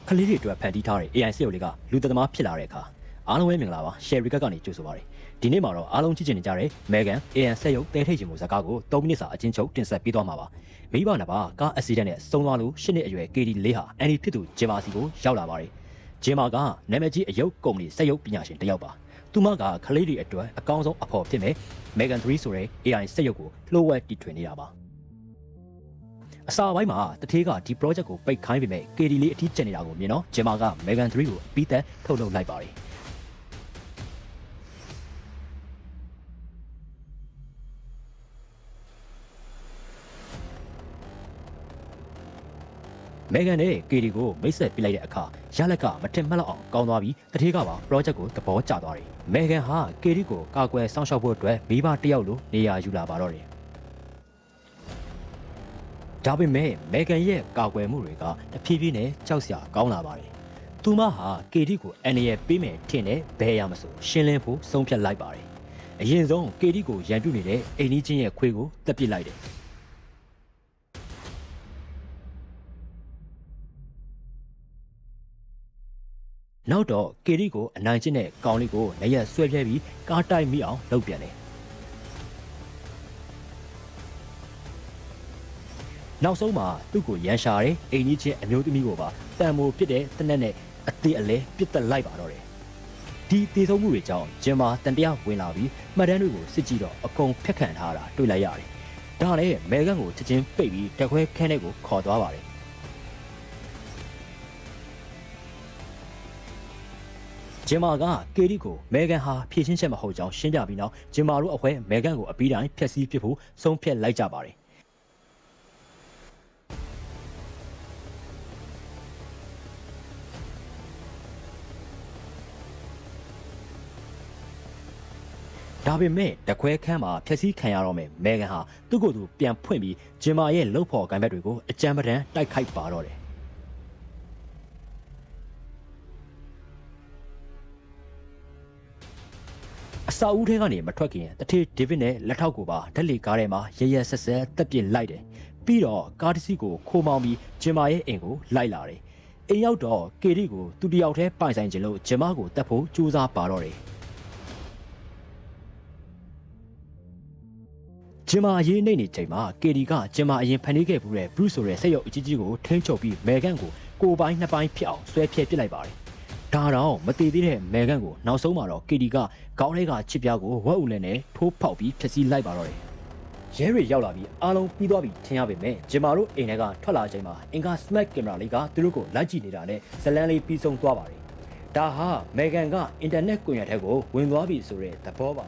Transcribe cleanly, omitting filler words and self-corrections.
ခလေးတွေအတွက်ဖန်တီးထားတဲ့ AI စက်ရုပ်လေးကလူသက်သမားဖြစ်လာတဲ့အခါအားလုံးပဲမင်္ဂလာပါ Sherry ကနေကြိုဆိုပါရစေဒီနေ့မှာတော့အားလုံးကြည့်နေကြတဲ့ Megan AI စက်ရုပ်တဲထိတ်ခြင်းမှုဇာတ်ကားကို3မိနစ်စာအချင်းချုပ်တင်ဆက်ပေးသွားမှာပါမိဘနှစ်ပါးကား accident နဲ့ဆုံးသွားလို့10နှစ်အရွယ် KD လေးဟာအန်ဒီဖြစ်သူဂျင်မာစီကိုရောက်လာပါတယ်ဂျင်မာကနာမည်ကြီးအယုတ်ကုမ္ပဏီစက်ရုပ်ပညာရှင်တစ်ယောက်ပါသူမကခလေးတွေအတွက်အကောင်းဆုံးအဖော်ဖြစ်မဲ့ Megan 3ဆိုတဲ့ AI စက်ရုပ်ကိုလှိုးဝှက်တီထွင်နေတာပါအစာပိုင်းမှာတထေးကဒီ project ကိုပိတ်ခိုင်းပေမဲ့ KD လေးအထီးကျန်နေတာကိုမြင်တော့ဂျင်မာက Megan 3ကိုပြီးသက်ထုတ်လုပ်လိုက်ပါတယ်Megan နဲ့ KD ကိုမိတ်ဆက်ပြလိုက်တဲ့အခါရလက်ကမထင်မှတ်လောက်အောင်ကောင်းသွားပြီးတထေးကပါ project ကိုသဘောကျသွားတယ်။ Megan ဟာ KD ကိုကာကွယ်စောင့်ရှောက်ဖို့အတွက်မိဘတစ်ယောက်လိုနေရာယူလာပါတော့တယ်။ဒါပေမဲ့ Megan ရဲ့ကာကွယ်မှုတွေကတဖြည်းဖြည်းနဲ့ကြောက်စရာကောင်းလာပါတယ်။သူမဟာ KD ကိုအန်ရယ်ပေးမယ်ထင်တဲ့ဘယ်ရမဆိုရှင်းလင်းဖို့ဆုံးဖြတ်လိုက်ပါတယ်။အရင်ဆုံး KD ကိုရန်ပြုနေတဲ့အိမ်ကြီးချင်းရဲ့ခွေးကိုတပ်ပစ်လိုက်တယ်။နောက်တော့ KD ကိုအနိုင်ကျင့်တဲ့ကောင်လေးကိုနေရက်ဆွဲပြဲပြီးကားတိုက်မိအောင်လုပ်ပြန်တယ်နောက်ဆုံးမှာသူ့ကိုရန်ရှာတဲ့အိမ်ကြီးချင်းအမျိုးသမီးကိုပါတန်မိုးဖြစ်တဲ့တနက်နဲ့အသေးအလဲပြစ်တက်လိုက်ပါတော့တယ်ဒီတေဆုံးမှုတွေကြောင့်ဂျင်မာတန်တရားဝင်လာပြီးမှတ်တမ်းတွေကိုစစ်ကြည့်တော့အကုန်ဖျက်ခံထားတာတွေ့လိုက်ရတယ်ဒါနဲ့ Megan ကိုချက်ချင်းပိတ်ပြီးတက်ခွဲခန်းထဲကိုခေါ်သွားပါတယ်ဂျင်မာက KD ကို Megan ဟာဖြည့်ရှင်းချက်မဟုတ်ကြောင်းရှင်းပြပြီးနောက်ဂျင်မာတို့အဖွဲ Megan ကိုအပြီးတိုင်းဖျက်ဆီးပစ်ဖို့ဆုံးဖြတ်လိုက်ကြပါတယ်ဒါပေမဲ့တခွဲခန်းမှာဖျက်ဆီးခံရတော့မယ် Megan ဟာသူ့ကိုယ်သူပြန်ဖွင့်ပြီးဂျင်မာရဲ့လှုပ်ဖော်ကိုင်ဘက်တွေကိုအကြမ်းပတမ်းတိုက်ခိုက်ပါတော့တယ်အစာဦးထဲကနေမထွက်ခင်တထေး David နဲ့လက်ထောက်ကိုပါဓာတ်လေကားထဲမှာရရဆက်ဆက်တက်ပစ်လိုက်တယ်ပြီးတော့ကားတစ်စီးကိုခိုးမောင်းပြီးဂျင်မာရဲ့အိမ်ကိုလိုက်လာတယ်အိမ်ရောက်တော့ KD ကိုသူတယောက်တည်းပိုင်ဆိုင်ခြင်းလို့ဂျင်မာကိုတတ်ဖို့ကြိုးစားပါတော့တယ်ဂျင်မာအရေးနှိမ့်နေချိန်မှာ KD ကဂျင်မာအရင်ဖန်တီးခဲ့မှုတဲ့ Bruce ဆိုတဲ့စက်ရုပ်အကြီးကြီးကိုထိန်းချုပ်ပြီး Megan ကိုကိုယ်ပိုင်းနှစ်ပိုင်းဖြစ်အောင်ဆွဲဖျက်ပစ်လိုက်ပါတယ်ဒါတော့မတည်သေးတဲ့ Megan ကိုနောက်ဆုံးမှာတော့ KD ကခေါင်းထဲကချစ်ပြားကိုဝက်ဦးလည်းနဲ့ထိုးဖောက်ပြီးဖျက်ဆီးလိုက်ပါတော့တယ်ရဲတွေရောက်လာပြီးအားလုံးပြီးသွားပြီထင်ရပေမဲ့ဂျင်မာတို့အိမ်ထဲကထွက်လာချိန်မှာအင်ကာ Smack ကင်မရာလေးကသူတို့ကိုလိုက်ကြည့်နေတာနဲ့ဇလန်းလေးပြီးဆုံးသွားပါတယ်ဒါဟာ Megan ကအင်တာနက်ကွန်ရက်ထဲကိုဝင်သွားပြီဆိုတဲ့သဘောပါ